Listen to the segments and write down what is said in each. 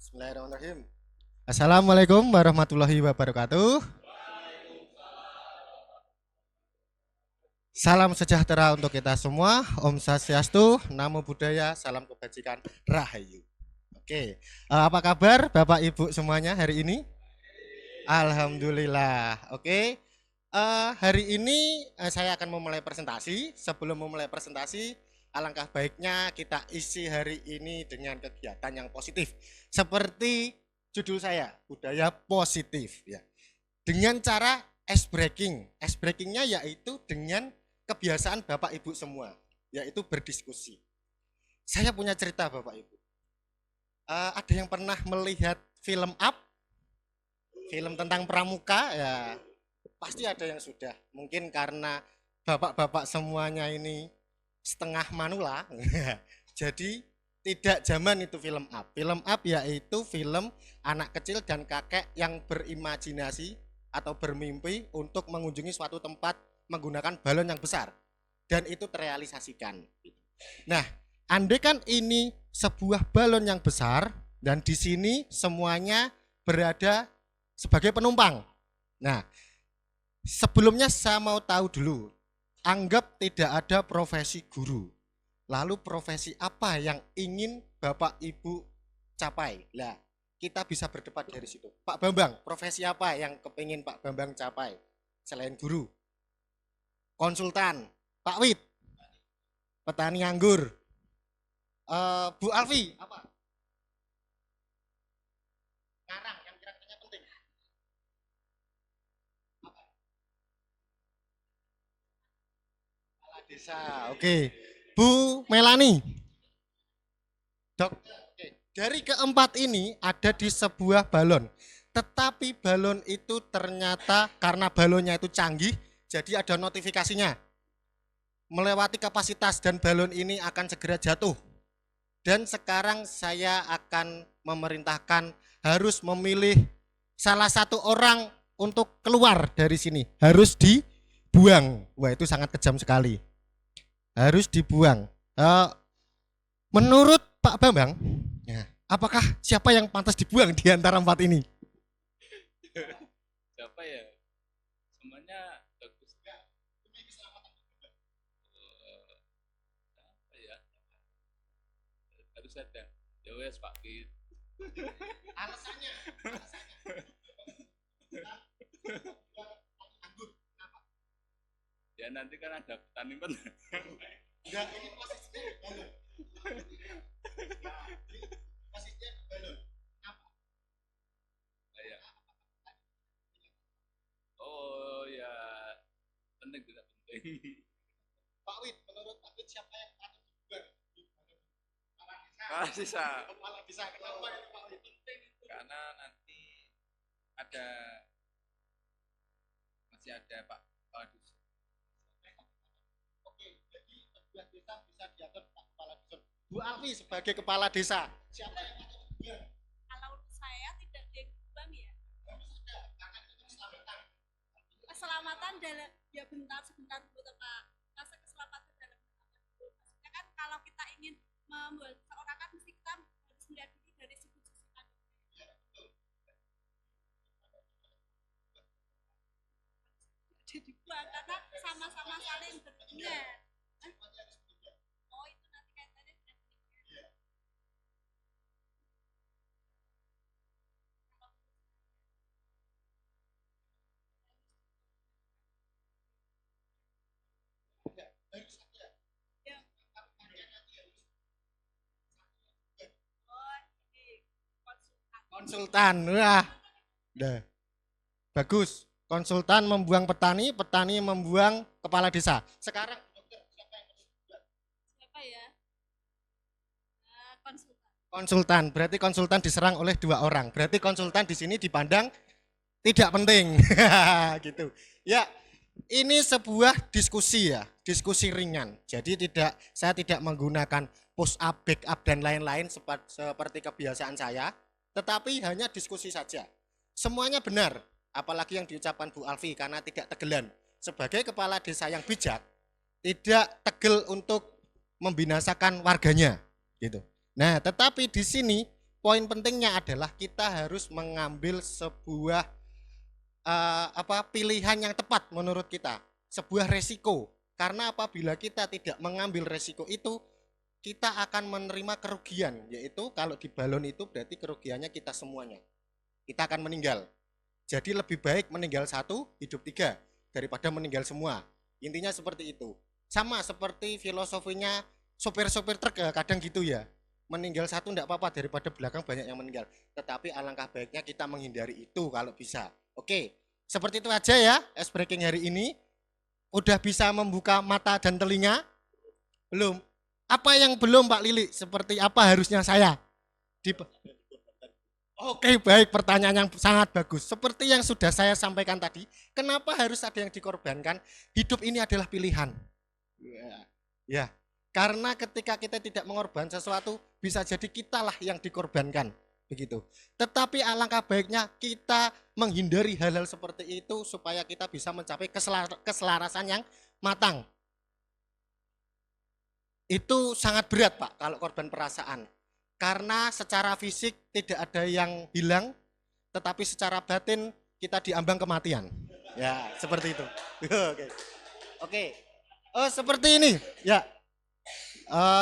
Bismillahirrahmanirrahim. Assalamualaikum warahmatullahi wabarakatuh. Salam sejahtera untuk kita semua. Om Swastiastu, Namo Buddhaya, salam kebajikan, Rahayu. Oke, apa kabar Bapak Ibu semuanya hari ini? Alhamdulillah. Oke, hari ini saya akan memulai presentasi. Sebelum memulai presentasi, alangkah baiknya kita isi hari ini dengan kegiatan yang positif. Seperti judul saya, budaya positif ya. Dengan cara ice breaking. Ice breakingnya yaitu dengan kebiasaan Bapak Ibu semua, yaitu berdiskusi. Saya punya cerita Bapak Ibu. Ada yang pernah melihat film Up? Film tentang pramuka ya, pasti ada yang sudah. Mungkin karena bapak-bapak semuanya ini setengah manula, jadi tidak zaman itu film Up. Film Up yaitu film anak kecil dan kakek yang berimajinasi atau bermimpi untuk mengunjungi suatu tempat menggunakan balon yang besar dan itu terrealisasikan. Nah, andai kan ini sebuah balon yang besar dan di sini semuanya berada sebagai penumpang. Nah, sebelumnya saya mau tahu dulu, anggap tidak ada profesi guru. Lalu profesi apa yang ingin Bapak Ibu capai? Lah, kita bisa berdebat dari situ. Pak Bambang, profesi apa yang kepingin Pak Bambang capai selain guru? Konsultan. Pak Wid, petani anggur. Bu Alfi, apa? Ngarang yang kira-kira penting. Apa? Kepala desa. Oke. Bu Melani. Dok. Oke. Dari keempat ini ada di sebuah balon. Tetapi balon itu ternyata karena balonnya itu canggih, jadi ada notifikasinya. Melewati kapasitas dan balon ini akan segera jatuh. Dan sekarang saya akan memerintahkan harus memilih salah satu orang untuk keluar dari sini. Harus dibuang. Wah, itu sangat kejam sekali. Harus dibuang. Menurut Pak Bambang, ya, apakah siapa yang pantas dibuang di antara empat ini? Siapa ya? Semuanya bagus. Apa ya? Harus ada. Ya wes Pak Kit. Alasannya. Ya nanti kan ada petani kan. Enggak, ini posisinya balon. Posisinya balon. Apa? Ya. Oh ya, penting tidak penting. Pak Wid, menurut Pak Wid siapa yang patut dibuang di balon? Kepala desa. Kepala desa. Kenapa itu Pak Wid? Karena nanti ada masih ada Pak Kepala Desa. Oke, jadi sebuah desa bisa diatur Pak Kepala Desa. Bu Alfi sebagai kepala desa, siapa yang patut dibuang? Kalau saya tidak dibuang ya. Harus ada, karena itu keselamatan. Keselamatan dalam ya sebentar dulu Pak. Masa keselamatan dalam apa dulu? Maksudnya kan kalau kita ingin membuat seorang kan mesti kita harus melihat dulu dari sisi pandemi. Jadi dibuang karena sama-sama saling berhubungan. Oh itu nanti kaitannya dengan pendidikan. Harus ada. Ya. Kampanye nanti harus Oh ini konsultan. konsultan. Wah, dah. Bagus. Konsultan membuang petani, petani membuang kepala desa. Sekarang dokter, siapa yang harus dibuang? Siapa ya? Konsultan. Konsultan. Berarti konsultan diserang oleh dua orang. Berarti konsultan di sini dipandang tidak penting. Gitu. Ya, ini sebuah diskusi ya, diskusi ringan. Jadi saya tidak menggunakan push up, back up dan lain-lain seperti kebiasaan saya, tetapi hanya diskusi saja. Semuanya benar, apalagi yang diucapkan Bu Alfi karena tidak tegelan. Sebagai kepala desa yang bijak, tidak tegel untuk membinasakan warganya, gitu. Nah, tetapi di sini poin pentingnya adalah kita harus mengambil sebuah pilihan yang tepat menurut kita, sebuah resiko. Karena apabila kita tidak mengambil resiko itu, kita akan menerima kerugian, yaitu kalau di balon itu berarti kerugiannya kita semuanya. Kita akan meninggal. Jadi lebih baik meninggal satu, hidup tiga, daripada meninggal semua. Intinya seperti itu. Sama seperti filosofinya sopir-sopir truk kadang gitu ya. Meninggal satu enggak apa-apa daripada belakang banyak yang meninggal. Tetapi alangkah baiknya kita menghindari itu kalau bisa. Oke, seperti itu aja ya ice breaking hari ini. Udah bisa membuka mata dan telinga? Belum. Apa yang belum Pak Lili? Seperti apa harusnya saya? Oke, baik, pertanyaan yang sangat bagus. Seperti yang sudah saya sampaikan tadi, kenapa harus ada yang dikorbankan? Hidup ini adalah pilihan. Ya, karena ketika kita tidak mengorbankan sesuatu, bisa jadi kitalah yang dikorbankan. Begitu. Tetapi alangkah baiknya kita menghindari hal-hal seperti itu supaya kita bisa mencapai keselarasan yang matang. Itu sangat berat Pak kalau korban perasaan. Karena secara fisik tidak ada yang hilang, tetapi secara batin kita diambang kematian. Ya, seperti itu. Oke. Oke. Oh, seperti ini. Ya.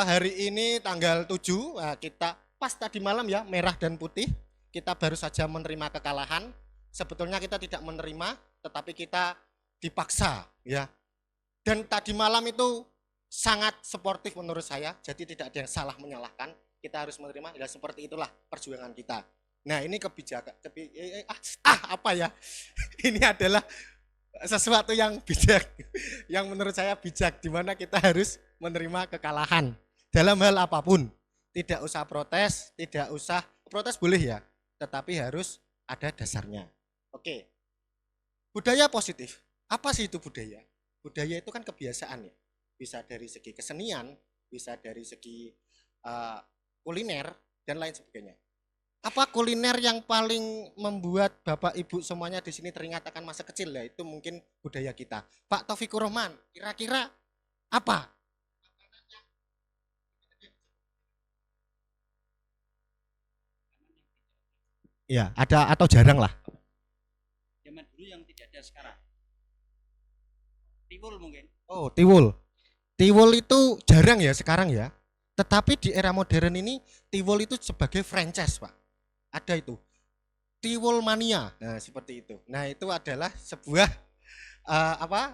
Hari ini tanggal 7, kita pas tadi malam ya, merah dan putih. Kita baru saja menerima kekalahan. Sebetulnya kita tidak menerima, tetapi kita dipaksa, ya. Dan tadi malam itu sangat sportif menurut saya, jadi tidak ada yang salah menyalahkan. Kita harus menerima, ya seperti itulah perjuangan kita. Nah ini kebijakan, apa ya? Ini adalah sesuatu yang bijak, yang menurut saya bijak, di mana kita harus menerima kekalahan dalam hal apapun. Tidak usah protes, tidak usah protes boleh ya, tetapi harus ada dasarnya. Oke, budaya positif. Apa sih itu budaya? Budaya itu kan kebiasaan ya. Bisa dari segi kesenian, bisa dari segi kuliner dan lain sebagainya. Apa kuliner yang paling membuat Bapak Ibu semuanya di sini teringat akan masa kecil ya? Itu mungkin budaya kita. Pak Taufikur Rahman, kira-kira apa? Ya, ada atau jarang lah. Zaman dulu yang tidak ada sekarang. Tiwul mungkin. Oh, tiwul. Tiwul itu jarang ya sekarang ya. Tetapi di era modern ini tiwul itu sebagai franchise, Pak. Ada itu. Tiwul mania. Nah, seperti itu. Nah, itu adalah sebuah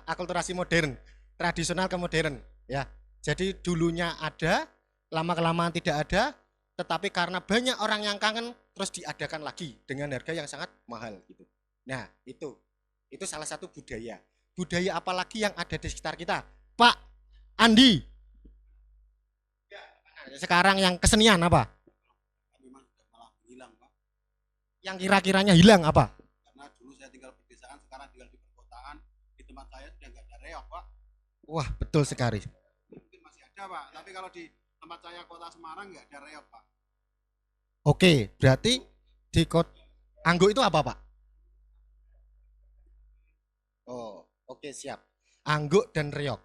akulturasi modern, tradisional ke modern, ya. Jadi dulunya ada, lama-kelamaan tidak ada, tetapi karena banyak orang yang kangen terus diadakan lagi dengan harga yang sangat mahal gitu. Nah, itu salah satu budaya. Budaya apalagi yang ada di sekitar kita? Pak Andi. Sekarang yang kesenian apa? Memang malah hilang, Pak. Yang kira-kiranya hilang apa? Karena dulu saya tinggal di pedesaan, sekarang tinggal di perkotaan. Di tempat saya sudah nggak ada reok, Pak. Wah, betul sekali. Mungkin masih ada, Pak. Tapi kalau di tempat saya kota Semarang nggak ada reok, Pak. Oke, berarti di Anggo itu apa, Pak? Oh, oke, siap. Angguk dan reok.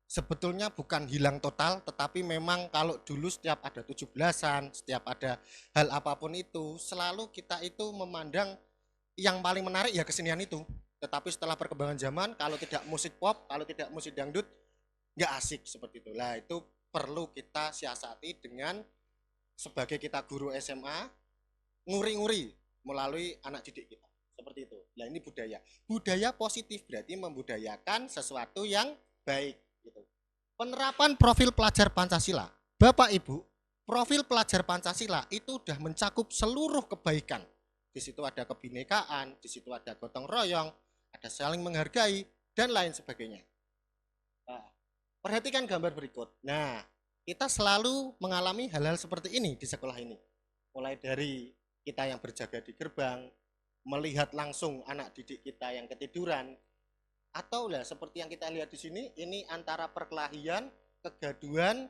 Sebetulnya bukan hilang total, tetapi memang kalau dulu setiap ada 17-an, setiap ada hal apapun itu, selalu kita itu memandang yang paling menarik ya kesenian itu. Tetapi setelah perkembangan zaman, kalau tidak musik pop, kalau tidak musik dangdut, nggak asik seperti itu. Lah itu perlu kita siasati dengan sebagai kita guru SMA, nguri-nguri melalui anak didik kita. Seperti itu. Nah ini budaya. Budaya positif berarti membudayakan sesuatu yang baik. Gitu. Penerapan profil pelajar Pancasila. Bapak Ibu, profil pelajar Pancasila itu sudah mencakup seluruh kebaikan. Di situ ada kebinekaan, di situ ada gotong royong, ada saling menghargai, dan lain sebagainya. Nah, perhatikan gambar berikut. Nah, kita selalu mengalami hal-hal seperti ini di sekolah ini. Mulai dari kita yang berjaga di gerbang, melihat langsung anak didik kita yang ketiduran, atau lah seperti yang kita lihat di sini, ini antara perkelahian, kegaduhan,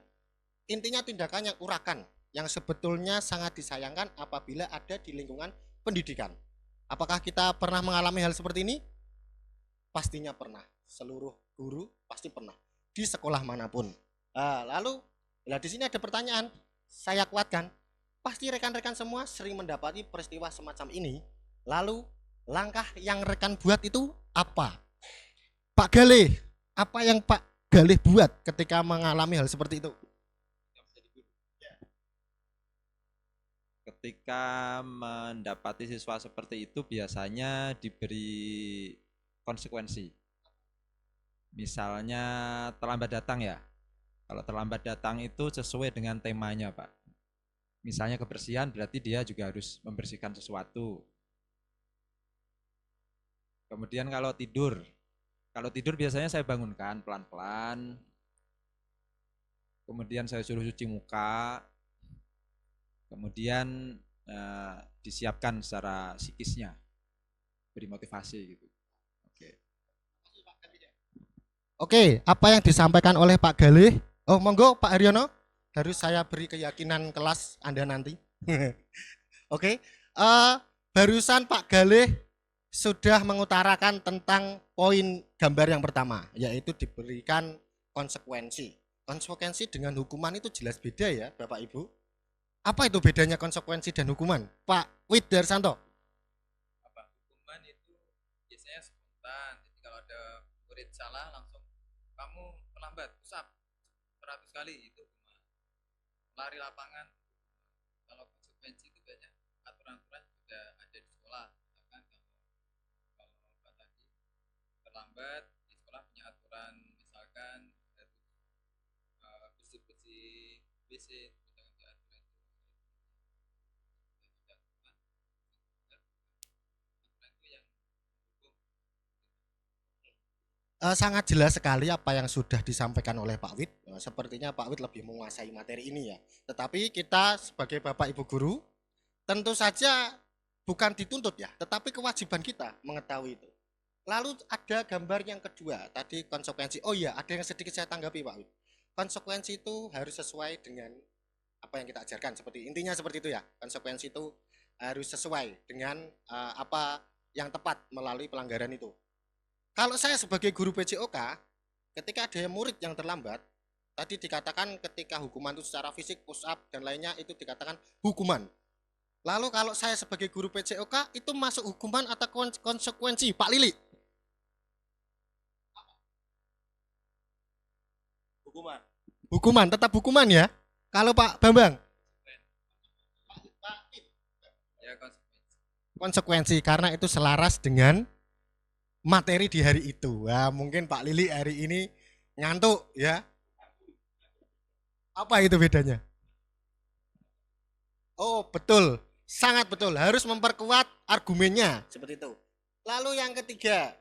intinya tindakan yang urakan, yang sebetulnya sangat disayangkan apabila ada di lingkungan pendidikan. Apakah kita pernah mengalami hal seperti ini? Pastinya pernah. Seluruh guru pasti pernah di sekolah manapun. Lalu, di sini ada pertanyaan, saya kuatkan. Pasti rekan-rekan semua sering mendapati peristiwa semacam ini. Lalu langkah yang rekan buat itu apa? Pak Galih, apa yang Pak Galih buat ketika mengalami hal seperti itu? Ketika mendapati siswa seperti itu biasanya diberi konsekuensi. Misalnya terlambat datang ya. Kalau terlambat datang itu sesuai dengan temanya, Pak. Misalnya kebersihan berarti dia juga harus membersihkan sesuatu. Kemudian kalau tidur biasanya saya bangunkan pelan-pelan. Kemudian saya suruh cuci muka. Kemudian disiapkan secara psikisnya, beri motivasi gitu. Oke, apa yang disampaikan oleh Pak Galih? Oh, monggo Pak Haryono. Harus saya beri keyakinan kelas Anda nanti. Oke, barusan Pak Galih sudah mengutarakan tentang poin gambar yang pertama, yaitu diberikan konsekuensi. Konsekuensi dengan hukuman itu jelas beda ya, Bapak Ibu. Apa itu bedanya konsekuensi dan hukuman? Pak Widarsanto. Apa hukuman itu biasanya spontan. Jadi kalau ada murid salah langsung kamu terlambat, usap 100 kali itu hukuman. Lari lapangan. Kalau konsekuensi itu banyak aturan-aturan sudah ada di sekolah. Misalkan kalau apa tadi terlambat di sekolah punya aturan, misalkan harus bersih-bersih WC. Sangat jelas sekali apa yang sudah disampaikan oleh Pak Wid. Sepertinya Pak Wid lebih menguasai materi ini ya. Tetapi kita sebagai Bapak Ibu guru tentu saja bukan dituntut ya, tetapi kewajiban kita mengetahui itu. Lalu ada gambar yang kedua, tadi konsekuensi. Oh iya, ada yang sedikit saya tanggapi Pak Wid. Konsekuensi itu harus sesuai dengan apa yang kita ajarkan, seperti intinya seperti itu ya. Konsekuensi itu harus sesuai dengan apa yang tepat melalui pelanggaran itu. Kalau saya sebagai guru PJOK, ketika ada murid yang terlambat, tadi dikatakan ketika hukuman itu secara fisik, push up dan lainnya itu dikatakan hukuman. Lalu kalau saya sebagai guru PJOK itu masuk hukuman atau konsekuensi, Pak Lili? Hukuman. Hukuman, tetap hukuman ya. Kalau Pak Bambang? Ya konsekuensi. Konsekuensi karena itu selaras dengan materi di hari itu. Wah, mungkin Pak Lili hari ini ngantuk ya. Apa itu bedanya? Oh, betul. Sangat betul. Harus memperkuat argumennya seperti itu. Lalu yang ketiga.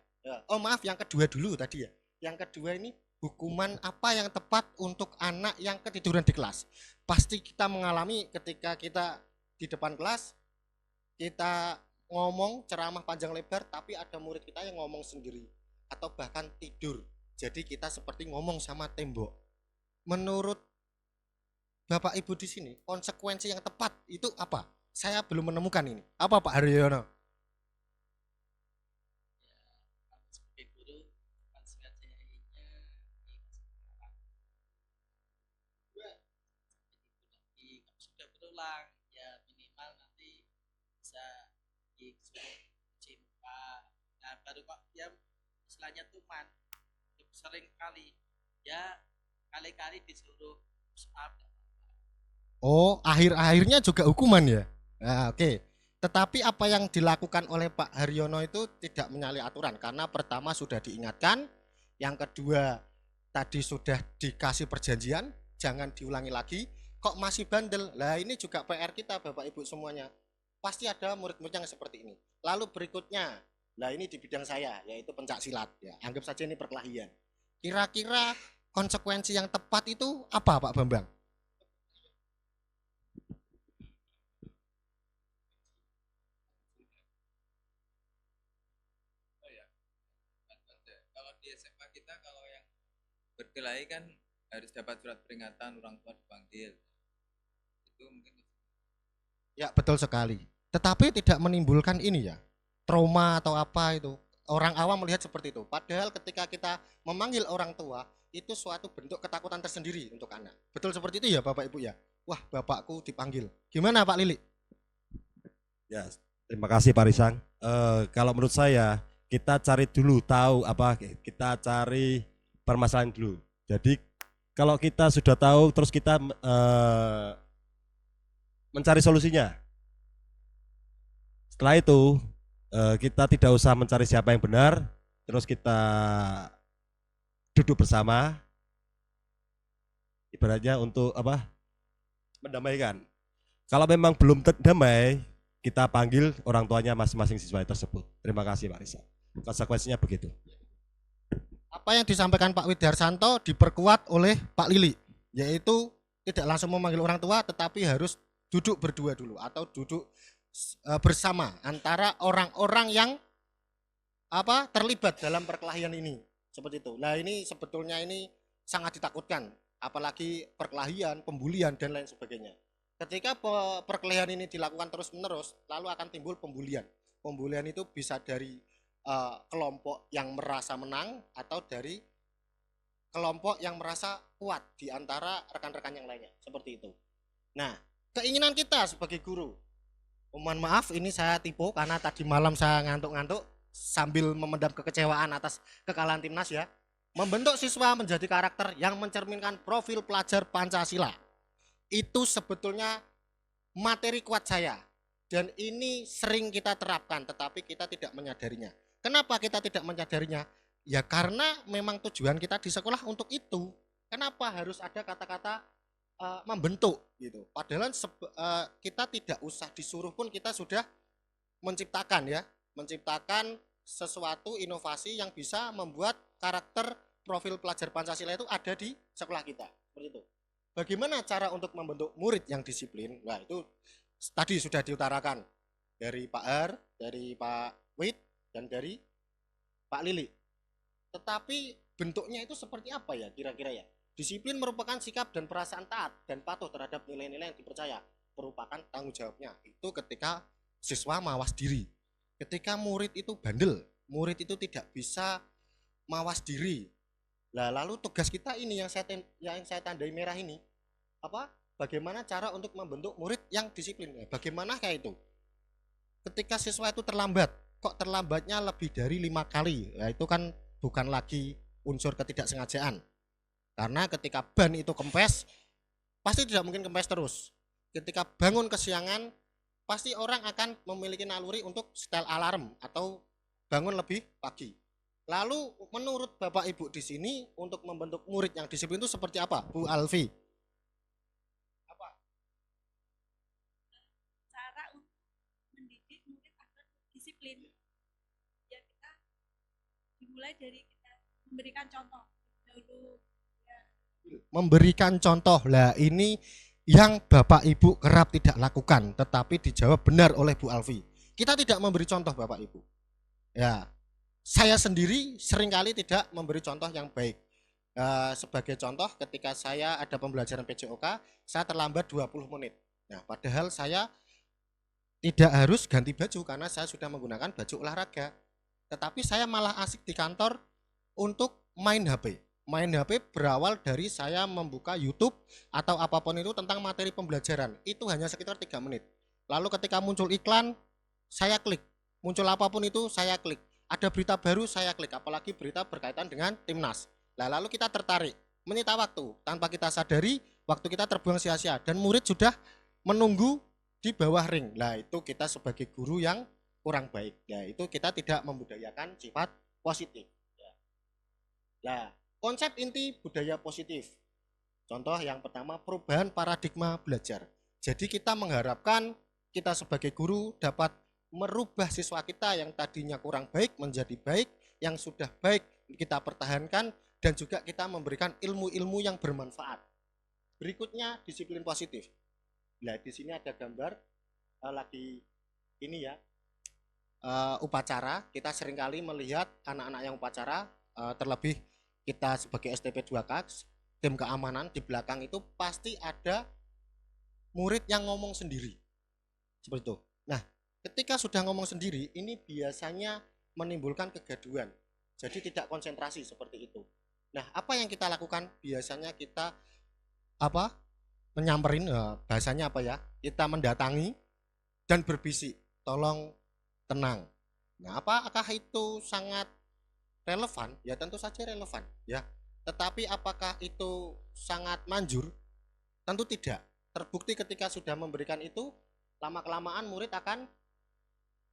Oh, maaf, yang kedua dulu tadi ya. Yang kedua ini hukuman apa yang tepat untuk anak yang ketiduran di kelas. Pasti kita mengalami ketika kita di depan kelas, kita ngomong ceramah panjang lebar tapi ada murid kita yang ngomong sendiri atau bahkan tidur. Jadi kita seperti ngomong sama tembok. Menurut Bapak Ibu di sini, konsekuensi yang tepat itu apa? Saya belum menemukan ini. Apa Pak Haryono? Sebagai guru konsekuensinya di masa sekarang lagi kalau sudah berulang ya minimal nanti bisa disuruh cuci muka. Nah baru kok dia istilahnya tuman sering kali ya kali-kali disuruh push up. Oh, akhir-akhirnya juga hukuman ya? Nah, oke. Tetapi apa yang dilakukan oleh Pak Haryono itu tidak menyalahi aturan. Karena pertama sudah diingatkan, yang kedua tadi sudah dikasih perjanjian, jangan diulangi lagi. Kok masih bandel? Lah ini juga PR kita Bapak Ibu semuanya. Pasti ada murid-murid yang seperti ini. Lalu berikutnya, lah ini di bidang saya, yaitu pencak silat. Ya, anggap saja ini perkelahian. Kira-kira konsekuensi yang tepat itu apa Pak Bambang? Kalau di SMA kita kalau yang berkelahi kan harus dapat surat peringatan, orang tua dipanggil. Itu mungkin Ya betul sekali. Tetapi tidak menimbulkan ini ya, trauma atau apa itu. Orang awam melihat seperti itu. Padahal ketika kita memanggil orang tua, itu suatu bentuk ketakutan tersendiri untuk anak. Betul seperti itu ya Bapak Ibu ya. wah bapakku dipanggil. Gimana Pak Lili? Ya, terima kasih Pak Risang. Kalau menurut saya kita cari dulu tahu apa, kita cari permasalahan dulu. Jadi kalau kita sudah tahu terus kita mencari solusinya. Setelah itu kita tidak usah mencari siapa yang benar, terus kita duduk bersama, ibaratnya untuk apa? Mendamaikan. Kalau memang belum damai, kita panggil orang tuanya masing-masing siswa tersebut. Terima kasih Pak Risa. Konsekuensinya begitu. Apa yang disampaikan Pak Widarsanto diperkuat oleh Pak Lili, yaitu tidak langsung memanggil orang tua, tetapi harus duduk berdua dulu atau duduk bersama antara orang-orang yang terlibat dalam perkelahian ini, seperti itu. Nah ini sebetulnya ini sangat ditakutkan, apalagi perkelahian, pembulian dan lain sebagainya. Ketika perkelahian ini dilakukan terus-menerus, lalu akan timbul pembulian. Pembulian itu bisa dari kelompok yang merasa menang atau dari kelompok yang merasa kuat di antara rekan-rekan yang lainnya, seperti itu. Nah, keinginan kita sebagai guru, mohon maaf ini saya tipu karena tadi malam saya ngantuk-ngantuk sambil memendam kekecewaan atas kekalahan timnas ya. Membentuk siswa menjadi karakter yang mencerminkan profil pelajar Pancasila. Itu sebetulnya materi kuat saya. Dan ini sering kita terapkan tetapi kita tidak menyadarinya. Kenapa kita tidak menyadarinya? Ya karena memang tujuan kita di sekolah untuk itu. Kenapa harus ada kata-kata membentuk gitu. Padahal kita tidak usah disuruh pun kita sudah menciptakan ya, menciptakan sesuatu inovasi yang bisa membuat karakter profil pelajar Pancasila itu ada di sekolah kita. Seperti itu. Bagaimana cara untuk membentuk murid yang disiplin? Nah, itu tadi sudah diutarakan dari Pak Er, dari Pak Wid dan dari Pak Lili. Tetapi bentuknya itu seperti apa ya kira-kira ya? Disiplin merupakan sikap dan perasaan taat dan patuh terhadap nilai-nilai yang dipercaya, merupakan tanggung jawabnya. Itu ketika siswa mawas diri. Ketika murid itu bandel, murid itu tidak bisa mawas diri. Nah, lalu tugas kita ini yang saya tandai merah ini, bagaimana cara untuk membentuk murid yang disiplin? Bagaimana kayak itu? Ketika siswa itu terlambat, kok terlambatnya lebih dari 5 kali? Nah, itu kan bukan lagi unsur ketidaksengajaan. Karena ketika ban itu kempes, pasti tidak mungkin kempes terus. Ketika bangun kesiangan, pasti orang akan memiliki naluri untuk setel alarm atau bangun lebih pagi. Lalu menurut Bapak Ibu di sini untuk membentuk murid yang disiplin itu seperti apa, Bu Alfi? Cara untuk mendidik murid agar disiplin. Ya kita dimulai dari kita memberikan contoh dulu. Memberikan contoh. Lah ini yang Bapak Ibu kerap tidak lakukan tetapi dijawab benar oleh Bu Alfi. Kita tidak memberi contoh Bapak Ibu. Ya, saya sendiri seringkali tidak memberi contoh yang baik. Sebagai contoh ketika saya ada pembelajaran PJOK, saya terlambat 20 menit. Nah, padahal saya tidak harus ganti baju karena saya sudah menggunakan baju olahraga. Tetapi saya malah asik di kantor untuk main HP. Main HP berawal dari saya membuka YouTube atau apapun itu tentang materi pembelajaran. Itu hanya sekitar 3 menit. Lalu ketika muncul iklan, saya klik. Muncul apapun itu, saya klik. Ada berita baru, saya klik. Apalagi berita berkaitan dengan timnas. Lalu kita tertarik. Menyita waktu. Tanpa kita sadari, waktu kita terbuang sia-sia. Dan murid sudah menunggu di bawah ring. Nah, itu kita sebagai guru yang kurang baik. Nah, itu kita tidak membudayakan sifat positif. Nah, konsep inti budaya positif. Contoh yang pertama, perubahan paradigma belajar. Jadi kita mengharapkan kita sebagai guru dapat merubah siswa kita yang tadinya kurang baik menjadi baik, yang sudah baik kita pertahankan, dan juga kita memberikan ilmu-ilmu yang bermanfaat. Berikutnya, disiplin positif. Nah, di sini ada gambar lagi ini ya, upacara. Kita seringkali melihat anak-anak yang upacara, terlebih kita sebagai STP 2K, tim keamanan di belakang itu pasti ada murid yang ngomong sendiri. Seperti itu. Nah, ketika sudah ngomong sendiri, ini biasanya menimbulkan kegaduhan. Jadi tidak konsentrasi seperti itu. Nah, apa yang kita lakukan? Biasanya kita menyamperin, bahasanya apa ya? Kita mendatangi dan berbisik, tolong tenang. Nah, apakah itu sangat relevan? Ya tentu saja relevan, ya. Tetapi apakah itu sangat manjur? Tentu tidak. Terbukti ketika sudah memberikan itu, lama-kelamaan murid akan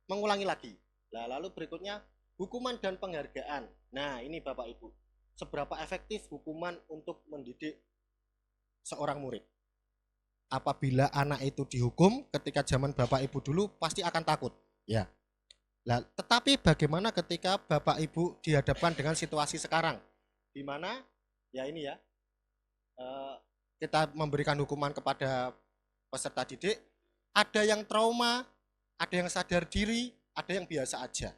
mengulangi lagi. Nah, lalu berikutnya hukuman dan penghargaan. Nah, ini Bapak Ibu, seberapa efektif hukuman untuk mendidik seorang murid? Apabila anak itu dihukum ketika zaman Bapak Ibu dulu pasti akan takut, ya. Nah, tetapi bagaimana ketika Bapak Ibu dihadapkan dengan situasi sekarang, di mana ya ini ya, kita memberikan hukuman kepada peserta didik, ada yang trauma, ada yang sadar diri, ada yang biasa aja.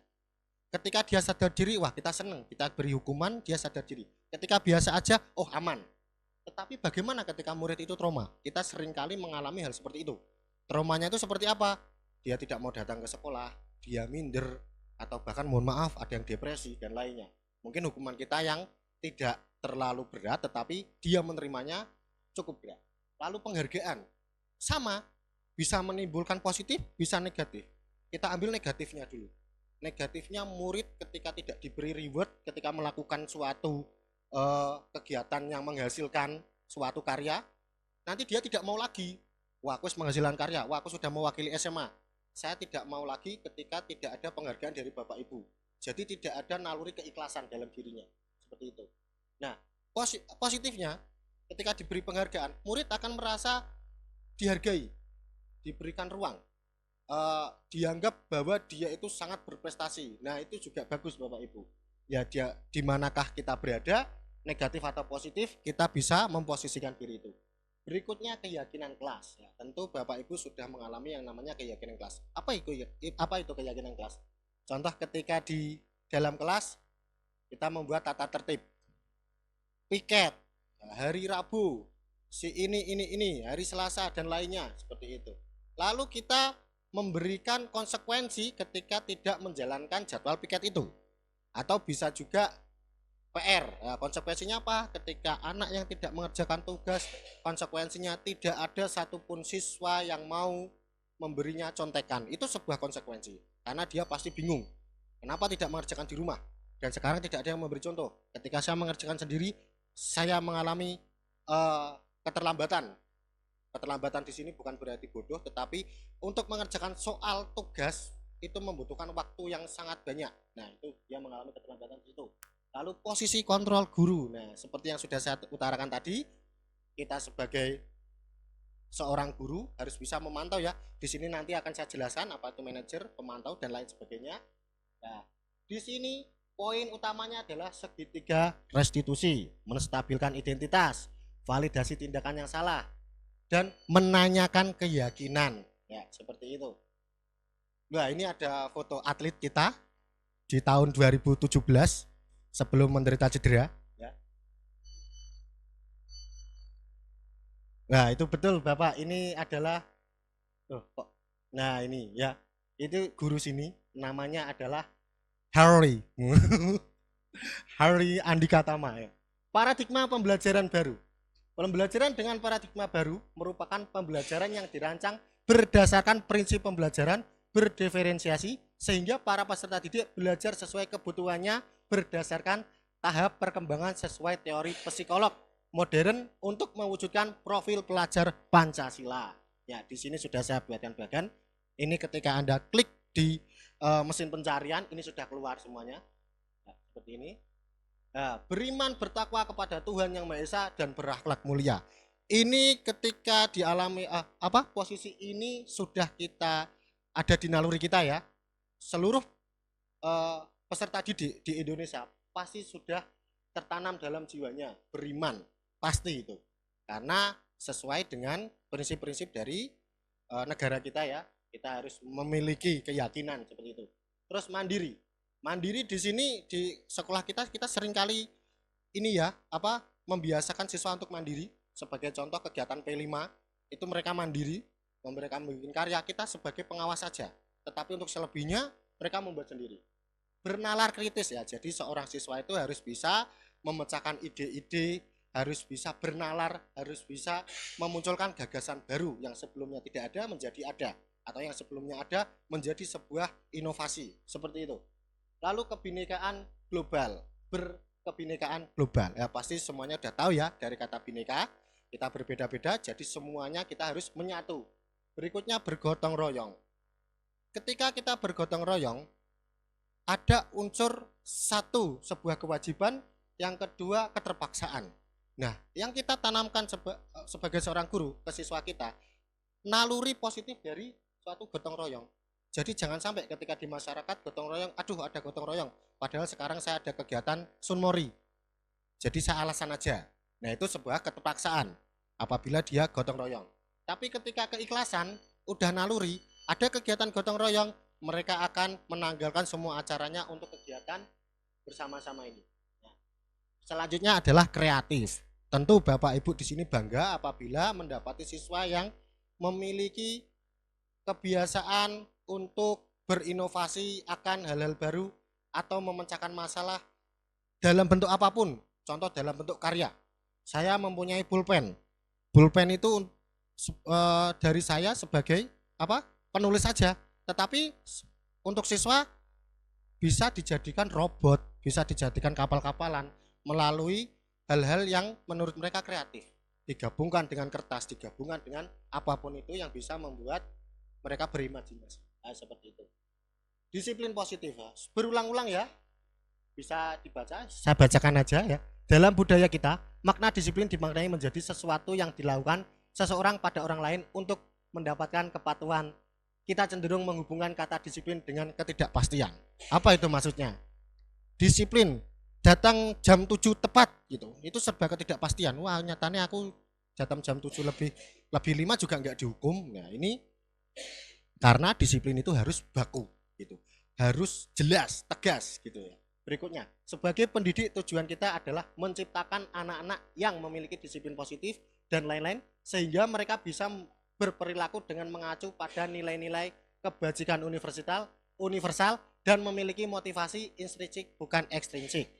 Ketika dia sadar diri, wah kita seneng, kita beri hukuman, dia sadar diri. Ketika biasa aja, oh aman. Tetapi bagaimana ketika murid itu trauma? Kita seringkali mengalami hal seperti itu. Traumanya itu seperti apa? Dia tidak mau datang ke sekolah, dia minder, atau bahkan mohon maaf ada yang depresi dan lainnya. Mungkin hukuman kita yang tidak terlalu berat, tetapi dia menerimanya cukup berat. Lalu penghargaan, sama, bisa menimbulkan positif, bisa negatif. Kita ambil negatifnya dulu. Negatifnya murid ketika tidak diberi reward, ketika melakukan suatu kegiatan yang menghasilkan suatu karya, nanti dia tidak mau lagi. Wah, aku menghasilkan karya, wah aku sudah mewakili SMA. Saya tidak mau lagi ketika tidak ada penghargaan dari Bapak Ibu. Jadi tidak ada naluri keikhlasan dalam dirinya. Seperti itu. Nah, positifnya ketika diberi penghargaan, murid akan merasa dihargai, diberikan ruang, dianggap bahwa dia itu sangat berprestasi. Nah, itu juga bagus Bapak Ibu. Ya, dia di manakah kita berada, negatif atau positif, kita bisa memposisikan diri itu. Berikutnya keyakinan kelas. Ya, tentu Bapak Ibu sudah mengalami yang namanya keyakinan kelas. Apa itu keyakinan kelas? Contoh ketika di dalam kelas kita membuat tata tertib, piket, hari Rabu, si ini, hari Selasa dan lainnya seperti itu. Lalu kita memberikan konsekuensi ketika tidak menjalankan jadwal piket itu. Atau bisa juga PR. Nah, konsekuensinya apa? Ketika anak yang tidak mengerjakan tugas, konsekuensinya tidak ada satupun siswa yang mau memberinya contekan. Itu sebuah konsekuensi. Karena dia pasti bingung. Kenapa tidak mengerjakan di rumah? Dan sekarang tidak ada yang memberi contoh. Ketika saya mengerjakan sendiri, saya mengalami keterlambatan. Keterlambatan di sini bukan berarti bodoh, tetapi untuk mengerjakan soal tugas itu membutuhkan waktu yang sangat banyak. Nah, itu dia mengalami keterlambatan di situ. Lalu posisi kontrol guru. Nah, seperti yang sudah saya utarakan tadi, kita sebagai seorang guru harus bisa memantau ya. Di sini nanti akan saya jelaskan apa itu manajer, pemantau dan lain sebagainya. Nah, di sini poin utamanya adalah segitiga restitusi, menstabilkan identitas, validasi tindakan yang salah, dan menanyakan keyakinan. Ya, seperti itu. Nah, ini ada foto atlet kita di tahun 2017 sebelum menderita cedera. Ya. Nah, itu betul Bapak. Ini adalah, nah ini ya, itu guru sini namanya adalah Harry. Harry Andika Tama ya. Paradigma pembelajaran baru. Pembelajaran dengan paradigma baru merupakan pembelajaran yang dirancang berdasarkan prinsip pembelajaran berdiferensiasi sehingga para peserta didik belajar sesuai kebutuhannya berdasarkan tahap perkembangan sesuai teori psikolog modern untuk mewujudkan profil pelajar Pancasila. Ya, di sini sudah saya buatkan bagian. Ini ketika Anda klik di mesin pencarian, ini sudah keluar semuanya. Nah, seperti ini. Nah, beriman bertakwa kepada Tuhan Yang Maha Esa dan berakhlak mulia. Ini ketika dialami posisi ini sudah kita ada di naluri kita ya. Seluruh peserta didik di Indonesia pasti sudah tertanam dalam jiwanya beriman, pasti itu. Karena sesuai dengan prinsip-prinsip dari negara kita ya. Kita harus memiliki keyakinan seperti itu. Terus mandiri. Mandiri di sini di sekolah kita seringkali ini ya, membiasakan siswa untuk mandiri. Sebagai contoh kegiatan P5 itu mereka mandiri, mereka membuat karya, kita sebagai pengawas saja. Tetapi untuk selebihnya mereka membuat sendiri. Bernalar kritis ya. Jadi seorang siswa itu harus bisa memecahkan ide-ide, harus bisa bernalar, harus bisa memunculkan gagasan baru yang sebelumnya tidak ada menjadi ada, atau yang sebelumnya ada menjadi sebuah inovasi, seperti itu. Lalu kebinekaan global, berkebinekaan global. Ya pasti semuanya udah tahu ya dari kata bineka, kita berbeda-beda, jadi semuanya kita harus menyatu. Berikutnya bergotong royong. Ketika kita bergotong royong, ada unsur satu, sebuah kewajiban, yang kedua keterpaksaan. Nah, yang kita tanamkan sebagai seorang guru ke siswa kita, naluri positif dari suatu gotong royong. Jadi jangan sampai ketika di masyarakat gotong royong, aduh ada gotong royong, padahal sekarang saya ada kegiatan sunmori. Jadi saya alasan aja. Nah, itu sebuah keterpaksaan apabila dia gotong royong. Tapi ketika keikhlasan, udah naluri, ada kegiatan gotong royong, mereka akan menanggalkan semua acaranya untuk kegiatan bersama-sama ini. Nah, selanjutnya adalah kreatif. Tentu Bapak Ibu di sini bangga apabila mendapati siswa yang memiliki kebiasaan untuk berinovasi akan hal-hal baru atau memecahkan masalah dalam bentuk apapun. Contoh dalam bentuk karya. Saya mempunyai pulpen. Pulpen itu dari saya sebagai penulis saja. Tetapi untuk siswa bisa dijadikan robot, bisa dijadikan kapal-kapalan melalui hal-hal yang menurut mereka kreatif, digabungkan dengan kertas, digabungkan dengan apapun itu yang bisa membuat mereka berimajinasi. Nah, seperti itu. Disiplin positif, berulang-ulang ya, bisa dibaca, saya bacakan aja ya. Dalam budaya kita, makna disiplin dimaknai menjadi sesuatu yang dilakukan seseorang pada orang lain untuk mendapatkan kepatuhan. Kita cenderung menghubungkan kata disiplin dengan ketidakpastian. Apa itu maksudnya? Disiplin datang jam 7 tepat gitu, itu serba ketidakpastian. Wah, nyatanya aku datang jam 7 lebih 5 juga nggak dihukum. Nah, ini karena disiplin itu harus baku gitu, harus jelas, tegas gitu ya. Berikutnya, sebagai pendidik tujuan kita adalah menciptakan anak-anak yang memiliki disiplin positif dan lain-lain, sehingga mereka bisa berperilaku dengan mengacu pada nilai-nilai kebajikan universal dan memiliki motivasi intrinsik bukan ekstrinsik.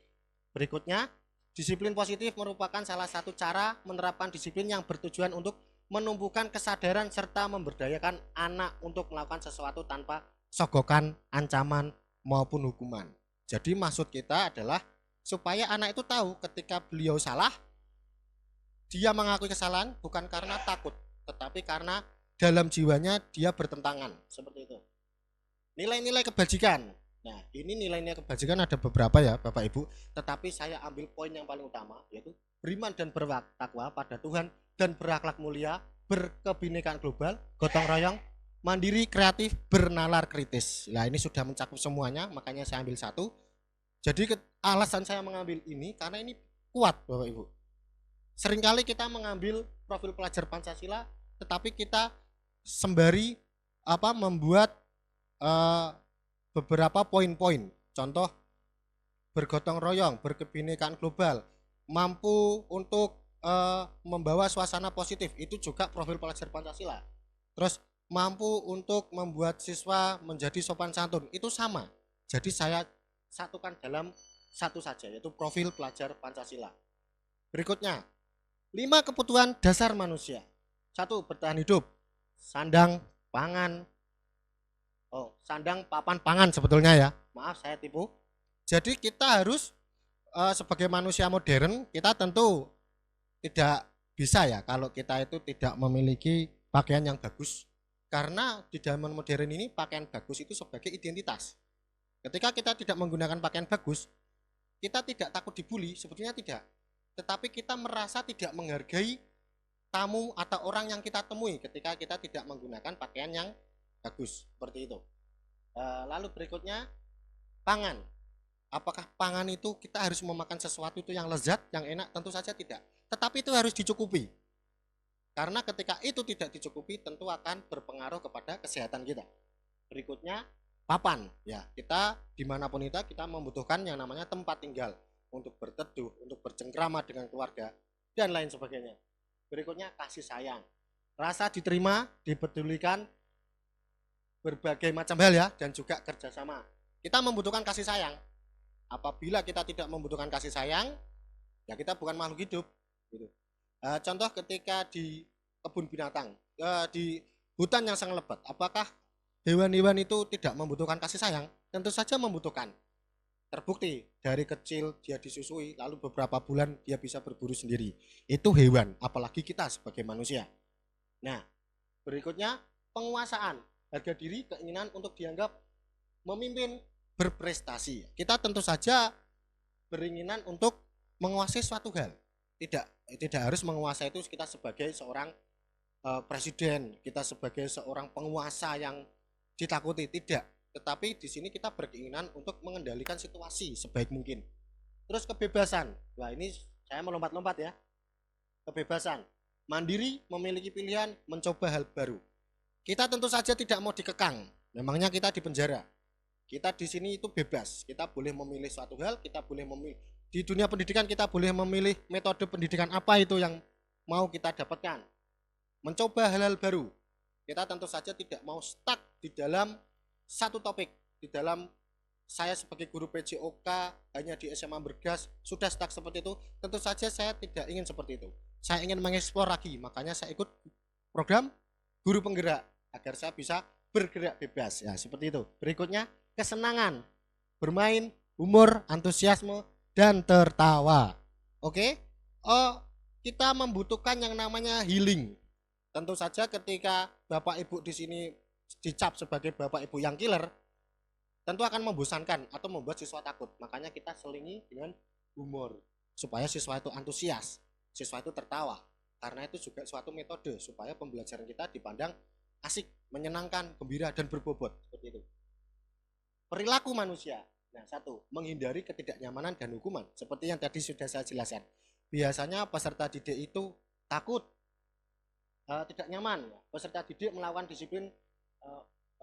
Berikutnya, disiplin positif merupakan salah satu cara menerapkan disiplin yang bertujuan untuk menumbuhkan kesadaran serta memberdayakan anak untuk melakukan sesuatu tanpa sogokan, ancaman, maupun hukuman. Jadi maksud kita adalah supaya anak itu tahu ketika beliau salah, dia mengakui kesalahan bukan karena takut, tetapi karena dalam jiwanya dia bertentangan, seperti itu. Nilai-nilai kebajikan. Nah, ini nilai-nilai kebajikan ada beberapa ya Bapak Ibu, tetapi saya ambil poin yang paling utama, yaitu beriman dan bertakwa pada Tuhan dan berakhlak mulia, berkebinekaan global, gotong royong, mandiri, kreatif, bernalar kritis. Nah, ini sudah mencakup semuanya, makanya saya ambil satu. Jadi alasan saya mengambil ini karena ini kuat Bapak Ibu. Seringkali kita mengambil profil pelajar Pancasila, tetapi kita sembari membuat beberapa poin-poin. Contoh bergotong royong, berkebinekaan global, mampu untuk membawa suasana positif, itu juga profil pelajar Pancasila. Terus mampu untuk membuat siswa menjadi sopan santun, itu sama. Jadi saya satukan dalam satu saja, yaitu profil pelajar Pancasila. Berikutnya, 5 kebutuhan dasar manusia. 1. Bertahan hidup, sandang, pangan. Sandang, papan, pangan sebetulnya ya. Maaf saya tipu. Jadi kita harus sebagai manusia modern, kita tentu tidak bisa ya kalau kita itu tidak memiliki pakaian yang bagus. Karena di zaman modern ini pakaian bagus itu sebagai identitas. Ketika kita tidak menggunakan pakaian bagus, kita tidak takut dibully, sebetulnya tidak. Tetapi kita merasa tidak menghargai tamu atau orang yang kita temui ketika kita tidak menggunakan pakaian yang bagus, seperti itu. Lalu berikutnya, pangan. Apakah pangan itu kita harus memakan sesuatu itu yang lezat, yang enak? Tentu saja tidak. Tetapi itu harus dicukupi. Karena ketika itu tidak dicukupi, tentu akan berpengaruh kepada kesehatan kita. Berikutnya, papan. Ya, kita dimanapun kita membutuhkan yang namanya tempat tinggal untuk berteduh, untuk bercengkrama dengan keluarga, dan lain sebagainya. Berikutnya, kasih sayang. Rasa diterima, dipedulikan, berbagai macam hal ya, dan juga kerjasama. Kita membutuhkan kasih sayang. Apabila kita tidak membutuhkan kasih sayang, ya kita bukan makhluk hidup. gitu. Contoh ketika di kebun binatang, di hutan yang sangat lebat, apakah hewan-hewan itu tidak membutuhkan kasih sayang? Tentu saja membutuhkan. Terbukti dari kecil dia disusui, lalu beberapa bulan dia bisa berburu sendiri. Itu hewan, apalagi kita sebagai manusia. Nah, berikutnya penguasaan, harga diri, keinginan untuk dianggap memimpin, berprestasi. Kita tentu saja beringinan untuk menguasai suatu hal. Tidak harus menguasai itu kita sebagai seorang presiden, kita sebagai seorang penguasa yang ditakuti, tidak. Tetapi di sini kita berkeinginan untuk mengendalikan situasi sebaik mungkin. Terus kebebasan. Wah, ini saya melompat-lompat ya. Kebebasan, mandiri, memiliki pilihan, mencoba hal baru. Kita tentu saja tidak mau dikekang. Memangnya kita di penjara. Kita di sini itu bebas. Kita boleh memilih suatu hal, kita boleh memilih di dunia pendidikan, kita boleh memilih metode pendidikan apa itu yang mau kita dapatkan. Mencoba hal-hal baru. Kita tentu saja tidak mau stuck di dalam satu topik. Di dalam saya sebagai guru PJOK hanya di SMA Bergas sudah stuck seperti itu. Tentu saja saya tidak ingin seperti itu. Saya ingin mengeksplor lagi, makanya saya ikut program guru penggerak agar saya bisa bergerak bebas. Ya, seperti itu. Berikutnya, kesenangan, bermain, humor, antusiasme, dan tertawa. Oke? Kita membutuhkan yang namanya healing. Tentu saja ketika Bapak Ibu di sini dicap sebagai Bapak Ibu yang killer, tentu akan membosankan atau membuat siswa takut. Makanya kita selingi dengan humor supaya siswa itu antusias, siswa itu tertawa. Karena itu juga suatu metode supaya pembelajaran kita dipandang asik, menyenangkan, gembira, dan berbobot. Seperti itu. Perilaku manusia. Nah, satu, menghindari ketidaknyamanan dan hukuman. Seperti yang tadi sudah saya jelaskan. Biasanya peserta didik itu takut, tidak nyaman. Peserta didik melakukan disiplin,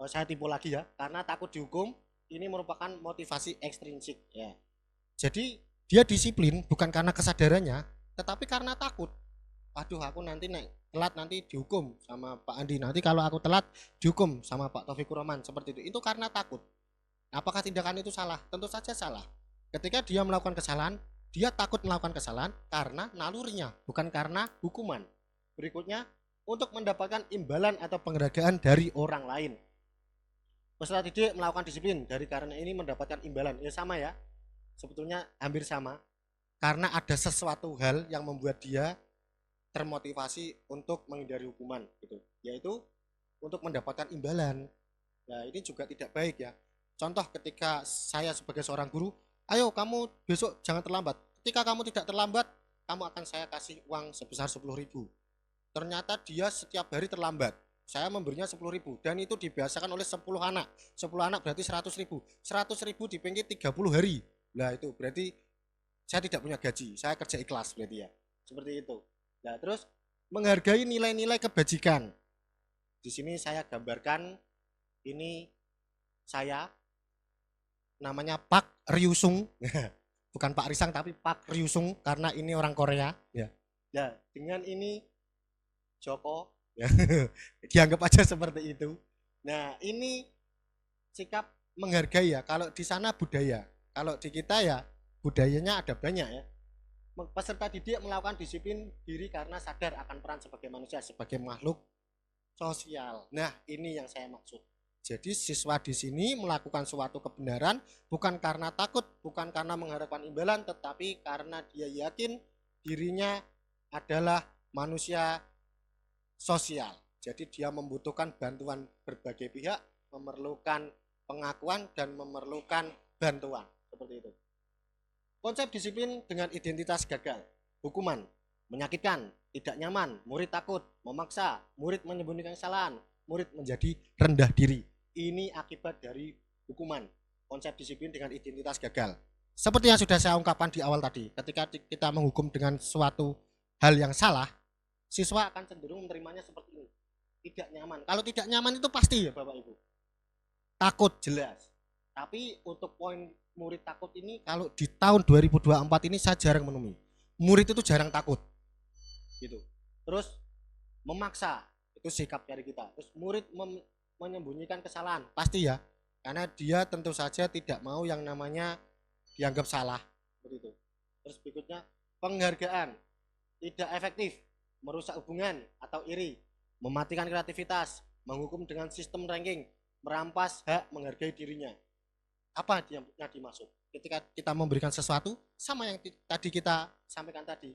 saya tipu lagi ya, karena takut dihukum. Ini merupakan motivasi ekstrinsik ya. Jadi dia disiplin bukan karena kesadarannya, tetapi karena takut. Aduh, aku nanti telat nanti dihukum sama Pak Andi. Nanti kalau aku telat dihukum sama Pak Taufikur Rahman, seperti itu. Itu karena takut. Apakah tindakan itu salah? Tentu saja salah. Ketika dia melakukan kesalahan, dia takut melakukan kesalahan karena nalurinya, bukan karena hukuman. Berikutnya, untuk mendapatkan imbalan atau penghargaan dari orang lain. Peserta didik melakukan disiplin dari karena ini mendapatkan imbalan. Ya sama ya, sebetulnya hampir sama. Karena ada sesuatu hal yang membuat dia termotivasi untuk menghindari hukuman gitu. Yaitu untuk mendapatkan imbalan. Nah, ini juga tidak baik ya. Contoh ketika saya sebagai seorang guru, ayo kamu besok jangan terlambat. Ketika kamu tidak terlambat, kamu akan saya kasih uang sebesar 10.000. Ternyata dia setiap hari terlambat. Saya memberinya 10.000 dan itu dibiasakan oleh 10 anak. 10 anak berarti 100.000. 100.000 dipengki 30 hari. Nah, itu berarti saya tidak punya gaji. Saya kerja ikhlas berarti ya. Seperti itu. Nah, terus menghargai nilai-nilai kebajikan. Di sini saya gambarkan ini saya namanya Pak Ryusung. Bukan Pak Risang tapi Pak Ryusung karena ini orang Korea ya. Nah, dengan ini Joko ya, dianggap aja seperti itu. Nah, ini sikap menghargai ya. Kalau di sana budaya, kalau di kita ya budayanya ada banyak ya. Peserta didik melakukan disiplin diri karena sadar akan peran sebagai manusia, sebagai makhluk sosial. Nah, ini yang saya maksud. Jadi siswa di sini melakukan suatu kebenaran bukan karena takut, bukan karena mengharapkan imbalan, tetapi karena dia yakin dirinya adalah manusia sosial. Jadi dia membutuhkan bantuan berbagai pihak, memerlukan pengakuan dan memerlukan bantuan. Seperti itu. Konsep disiplin dengan identitas gagal, hukuman, menyakitkan, tidak nyaman, murid takut, memaksa, murid menyembunyikan kesalahan, murid menjadi rendah diri. Ini akibat dari hukuman. Konsep disiplin dengan identitas gagal. Seperti yang sudah saya ungkapkan di awal tadi, ketika kita menghukum dengan suatu hal yang salah, siswa akan cenderung menerimanya seperti ini. Tidak nyaman. Kalau tidak nyaman itu pasti ya Bapak Ibu. Takut jelas. Tapi untuk poin murid takut ini, kalau di tahun 2024 ini saya jarang menemui. Murid itu jarang takut. Gitu. Terus memaksa, itu sikap dari kita. Terus murid menyembunyikan kesalahan, pasti ya. Karena dia tentu saja tidak mau yang namanya dianggap salah. Seperti itu. Terus berikutnya penghargaan. tidak efektif, merusak hubungan atau iri, mematikan kreativitas, menghukum dengan sistem ranking, merampas hak menghargai dirinya. Apa yang dimaksud? Ketika kita memberikan sesuatu, sama yang tadi kita sampaikan tadi,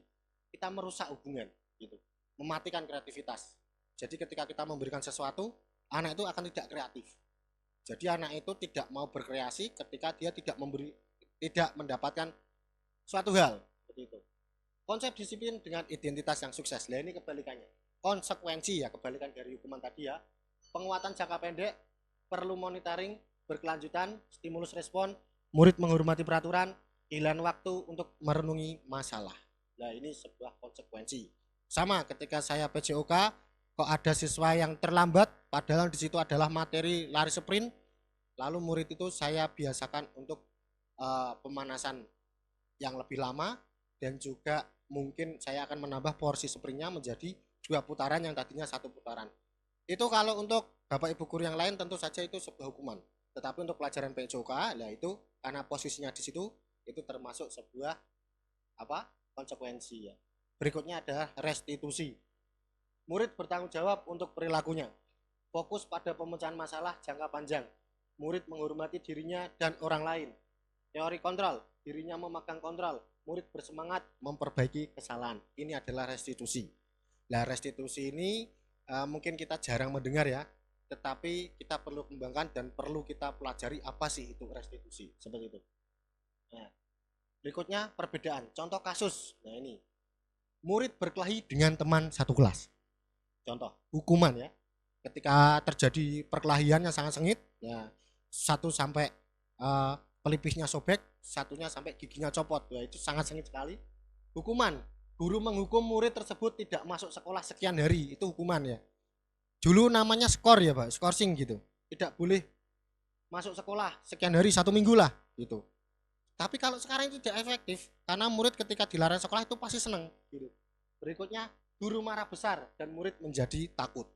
kita merusak hubungan, gitu, mematikan kreativitas. Jadi ketika kita memberikan sesuatu, anak itu akan tidak kreatif. Jadi anak itu tidak mau berkreasi ketika dia tidak mendapatkan suatu hal, seperti itu. Konsep disiplin dengan identitas yang sukses. Nah, ini kebalikannya. Konsekuensi ya, kebalikan dari hukuman tadi ya. Penguatan jangka pendek, perlu monitoring berkelanjutan, stimulus respon, murid menghormati peraturan, pilihan waktu untuk merenungi masalah. Nah, ini sebuah konsekuensi. Sama ketika saya PJOK, kok ada siswa yang terlambat, padahal di situ adalah materi lari sprint, lalu murid itu saya biasakan untuk pemanasan yang lebih lama, dan juga mungkin saya akan menambah porsi sprintnya menjadi 2 putaran yang tadinya 1 putaran. Itu kalau untuk Bapak Ibu guru yang lain tentu saja itu sebuah hukuman. Tetapi untuk pelajaran PJOK, nah itu karena posisinya di situ, itu termasuk sebuah konsekuensi ya. Berikutnya adalah restitusi. Murid bertanggung jawab untuk perilakunya. Fokus pada pemecahan masalah jangka panjang. Murid menghormati dirinya dan orang lain. Teori kontrol, dirinya memegang kontrol. Murid bersemangat memperbaiki kesalahan. Ini adalah restitusi. Nah, restitusi ini mungkin kita jarang mendengar ya, tetapi kita perlu kembangkan dan perlu kita pelajari apa sih itu restitusi, seperti itu. Nah, berikutnya perbedaan. Contoh kasus. Nah, ini murid berkelahi dengan teman satu kelas. Contoh hukuman ya. Ketika terjadi perkelahian yang sangat sengit, ya satu sampai pelipisnya sobek, satunya sampai giginya copot. Ya, itu sangat sengit sekali. Hukuman, guru menghukum murid tersebut tidak masuk sekolah sekian hari, itu hukuman ya. Dulu namanya skor ya Pak, skorsing gitu. Tidak boleh masuk sekolah sekian hari, 1 minggu lah gitu. Tapi kalau sekarang itu tidak efektif, karena murid ketika dilarang sekolah itu pasti seneng gitu. Berikutnya, guru marah besar dan murid menjadi takut.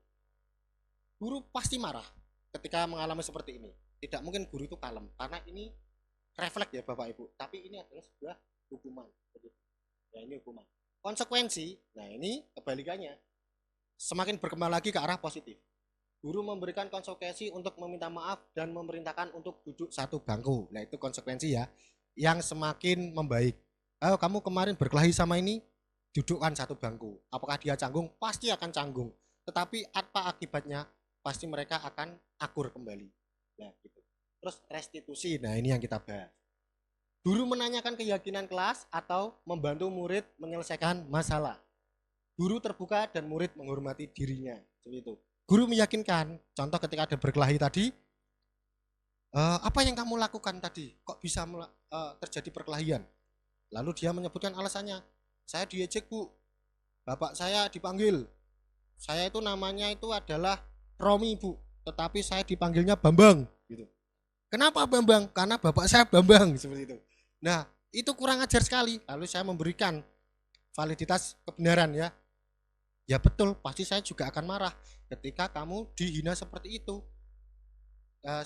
Guru pasti marah ketika mengalami seperti ini. Tidak mungkin guru itu kalem, karena ini refleks ya Bapak Ibu. Tapi ini adalah sebuah hukuman. Ya, ini hukuman. Konsekuensi, nah ini kebalikannya. Semakin berkembang lagi ke arah positif. Guru memberikan konsekuensi untuk meminta maaf dan memerintahkan untuk duduk satu bangku. Nah, itu konsekuensi ya, yang semakin membaik. Ayo kamu kemarin berkelahi sama ini, dudukkan satu bangku. Apakah dia canggung? Pasti akan canggung. Tetapi apa akibatnya? Pasti mereka akan akur kembali. Nah, gitu. Terus restitusi. Nah, ini yang kita bahas. Guru menanyakan keyakinan kelas atau membantu murid menyelesaikan masalah. Guru terbuka dan murid menghormati dirinya. Seperti itu. Guru meyakinkan. Contoh ketika ada berkelahi tadi, apa yang kamu lakukan tadi? Kok bisa terjadi perkelahian? Lalu dia menyebutkan alasannya. Saya diejek Bu, bapak saya dipanggil. Saya itu namanya itu adalah Romi Bu, tetapi saya dipanggilnya Bambang gitu. Kenapa Bambang? Karena bapak saya Bambang, seperti itu. Nah, itu kurang ajar sekali. Lalu saya memberikan validitas kebenaran ya. Ya betul, pasti saya juga akan marah ketika kamu dihina seperti itu.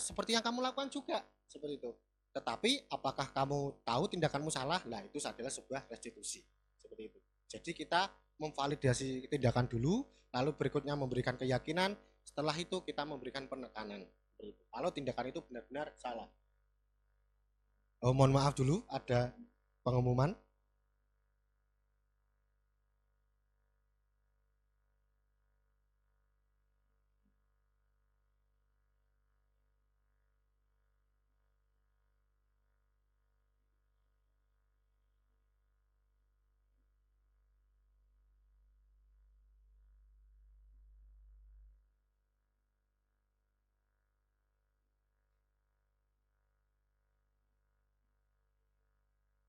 Seperti yang kamu lakukan juga, seperti itu. Tetapi apakah kamu tahu tindakanmu salah? Nah, itu adalah sebuah restitusi. Seperti itu. Jadi kita memvalidasi tindakan dulu, lalu berikutnya memberikan keyakinan, setelah itu kita memberikan penekanan. Kalau tindakan itu benar-benar salah. Oh, mohon maaf dulu, ada pengumuman.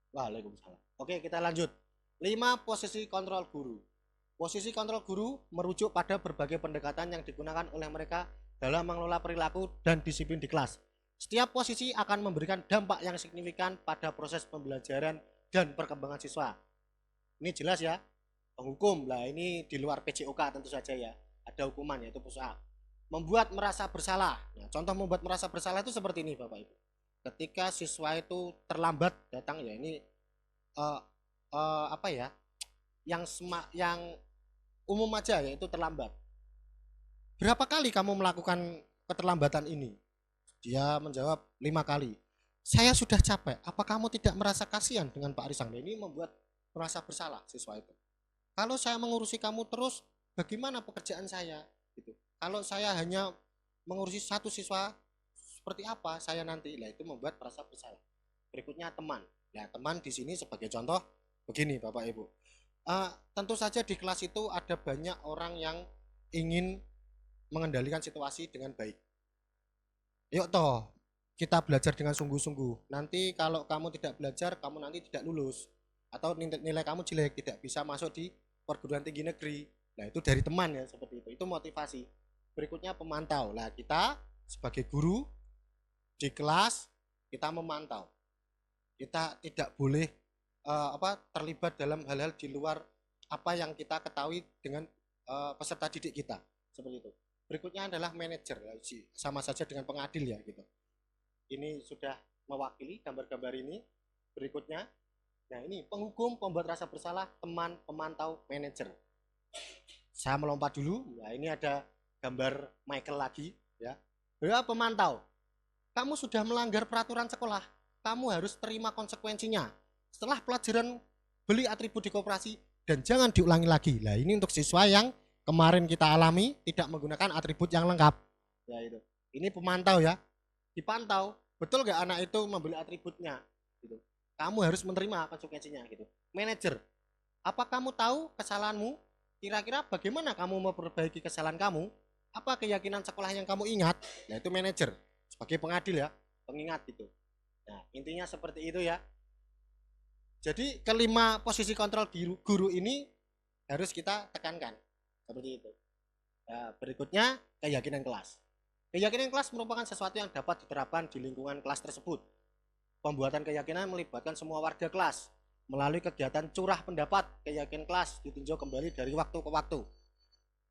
Waalaikumsalam. Oke, kita lanjut. 5 posisi kontrol guru. Posisi kontrol guru merujuk pada berbagai pendekatan yang digunakan oleh mereka dalam mengelola perilaku dan disiplin di kelas. Setiap posisi akan memberikan dampak yang signifikan pada proses pembelajaran dan perkembangan siswa. Ini jelas ya, penghukum. Lah ini di luar PJOK tentu saja ya. Ada hukuman yaitu push up. Membuat merasa bersalah. Nah, contoh membuat merasa bersalah itu seperti ini Bapak Ibu. Ketika siswa itu terlambat datang ya, ini yang umum aja, yaitu terlambat. Berapa kali kamu melakukan keterlambatan ini? Dia menjawab 5 kali. Saya sudah capek. Apa kamu tidak merasa kasihan dengan Pak Arisang? Ini membuat merasa bersalah siswa itu. Kalau saya mengurusi kamu terus, bagaimana pekerjaan saya? Gitu. Kalau saya hanya mengurusi satu siswa, seperti apa saya nanti? Nah, itu membuat merasa bersalah. Berikutnya teman. Nah, teman di sini sebagai contoh begini Bapak Ibu. Tentu saja di kelas itu ada banyak orang yang ingin mengendalikan situasi dengan baik. Yuk toh, kita belajar dengan sungguh-sungguh. Nanti kalau kamu tidak belajar, kamu nanti tidak lulus. Atau nilai kamu jelek, tidak bisa masuk di perguruan tinggi negeri. Nah, itu dari teman ya, seperti itu. Itu motivasi. Berikutnya pemantau. Nah, kita sebagai guru di kelas, kita memantau. Kita tidak boleh terlibat dalam hal-hal di luar apa yang kita ketahui dengan peserta didik kita, seperti itu. Berikutnya adalah manajer, sama saja dengan pengadil ya gitu. Ini sudah mewakili gambar-gambar ini. Berikutnya, nah ini penghukum, pembuat rasa bersalah, teman, pemantau, manajer. Saya melompat dulu. Ya, ini ada gambar Michael lagi ya. Pemantau. Kamu sudah melanggar peraturan sekolah, kamu harus terima konsekuensinya. Setelah pelajaran, beli atribut di koperasi dan jangan diulangi lagi. Nah, ini untuk siswa yang kemarin kita alami tidak menggunakan atribut yang lengkap. Ya itu. Ini pemantau ya. Dipantau, betul nggak anak itu membeli atributnya? Gitu. Kamu harus menerima konsekuensinya gitu. Manajer, apa kamu tahu kesalahanmu? Kira-kira bagaimana kamu memperbaiki kesalahan kamu? Apa keyakinan sekolah yang kamu ingat? Nah, itu manajer sebagai pengadil ya, pengingat gitu. Nah, intinya seperti itu ya. Jadi kelima posisi kontrol guru ini harus kita tekankan seperti itu. Nah, berikutnya keyakinan kelas. Keyakinan kelas merupakan sesuatu yang dapat diterapkan di lingkungan kelas tersebut. Pembuatan keyakinan melibatkan semua warga kelas. Melalui kegiatan curah pendapat, keyakinan kelas ditinjau kembali dari waktu ke waktu.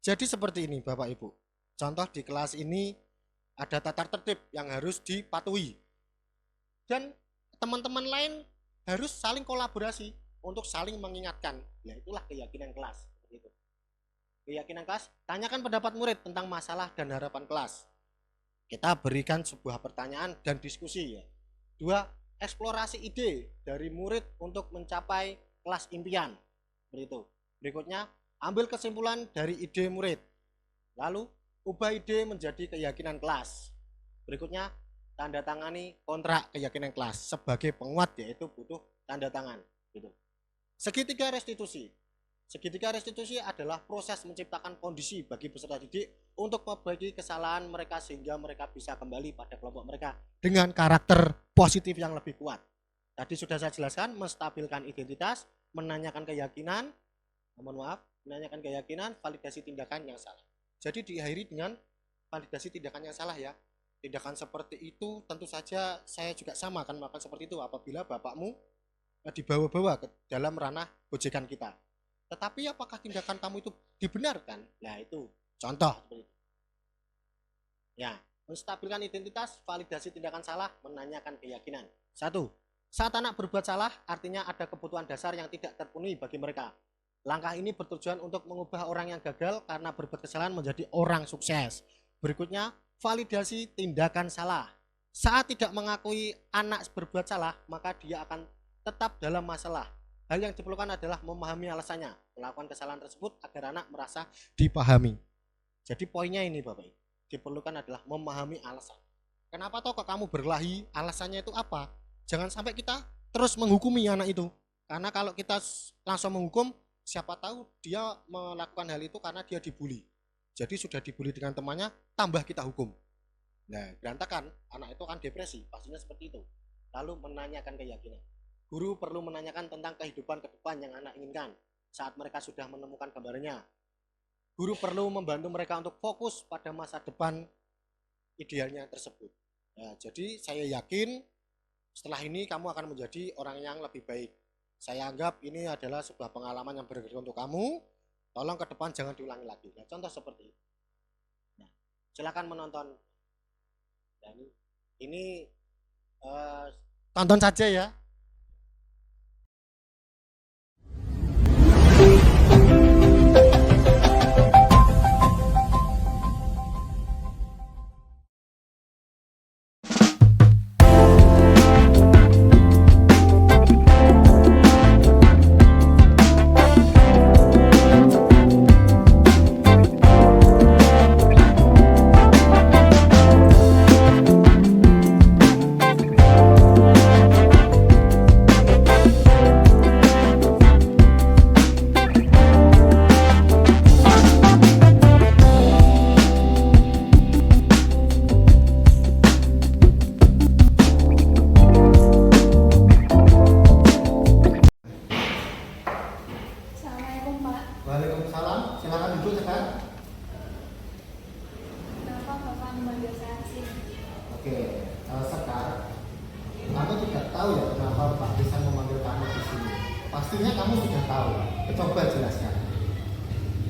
Jadi seperti ini Bapak Ibu. Contoh di kelas ini ada tata tertib yang harus dipatuhi. Dan teman-teman lain harus saling kolaborasi untuk saling mengingatkan. Nah, itulah keyakinan kelas. Begitu. Keyakinan kelas, tanyakan pendapat murid tentang masalah dan harapan kelas. Kita berikan sebuah pertanyaan dan diskusi ya. 2. Eksplorasi ide dari murid untuk mencapai kelas impian. Begitu. Berikutnya, ambil kesimpulan dari ide murid. Lalu, ubah ide menjadi keyakinan kelas. Berikutnya, tanda tangani kontrak keyakinan kelas. Sebagai penguat yaitu butuh tanda tangan. Gitu. Segitiga restitusi. Segitiga restitusi adalah proses menciptakan kondisi bagi peserta didik untuk memperbaiki kesalahan mereka sehingga mereka bisa kembali pada kelompok mereka dengan karakter positif yang lebih kuat. Tadi sudah saya jelaskan, menstabilkan identitas, menanyakan keyakinan, menanyakan keyakinan, validasi tindakan yang salah. Jadi diakhiri dengan validasi tindakan yang salah ya. Tindakan seperti itu tentu saja saya juga sama akan melakukan seperti itu apabila bapakmu dibawa-bawa ke dalam ranah gojekan kita. Tetapi apakah tindakan kamu itu dibenarkan? Nah itu contoh seperti itu. Ya, menstabilkan identitas, validasi tindakan salah, menanyakan keyakinan. 1. Saat anak berbuat salah, artinya ada kebutuhan dasar yang tidak terpenuhi bagi mereka. Langkah ini bertujuan untuk mengubah orang yang gagal karena berbuat kesalahan menjadi orang sukses. Berikutnya, validasi tindakan salah. Saat tidak mengakui anak berbuat salah, maka dia akan tetap dalam masalah. Hal yang diperlukan adalah memahami alasannya, melakukan kesalahan tersebut agar anak merasa dipahami. Jadi poinnya ini Bapak, diperlukan adalah memahami alasan. Kenapa toh kok kamu berkelahi, alasannya itu apa? Jangan sampai kita terus menghukumi anak itu. Karena kalau kita langsung menghukum, siapa tahu dia melakukan hal itu karena dia dibully. Jadi sudah dibully dengan temannya, tambah kita hukum. Nah, berantakan, anak itu akan depresi, pastinya seperti itu. Lalu menanyakan keyakinan. Guru perlu menanyakan tentang kehidupan ke depan yang anak inginkan saat mereka sudah menemukan gambarnya. Guru perlu membantu mereka untuk fokus pada masa depan idealnya tersebut. Nah, jadi saya yakin setelah ini kamu akan menjadi orang yang lebih baik. Saya anggap ini adalah sebuah pengalaman yang berharga untuk kamu. Tolong ke depan jangan diulangi lagi. Nah, contoh seperti itu. Nah, silakan menonton. Dan ini tonton saja ya. Sekar, kamu tidak tahu ya kenapa Pak Risan memanggil kamu di sini. Pastinya kamu sudah tahu. Coba jelaskan.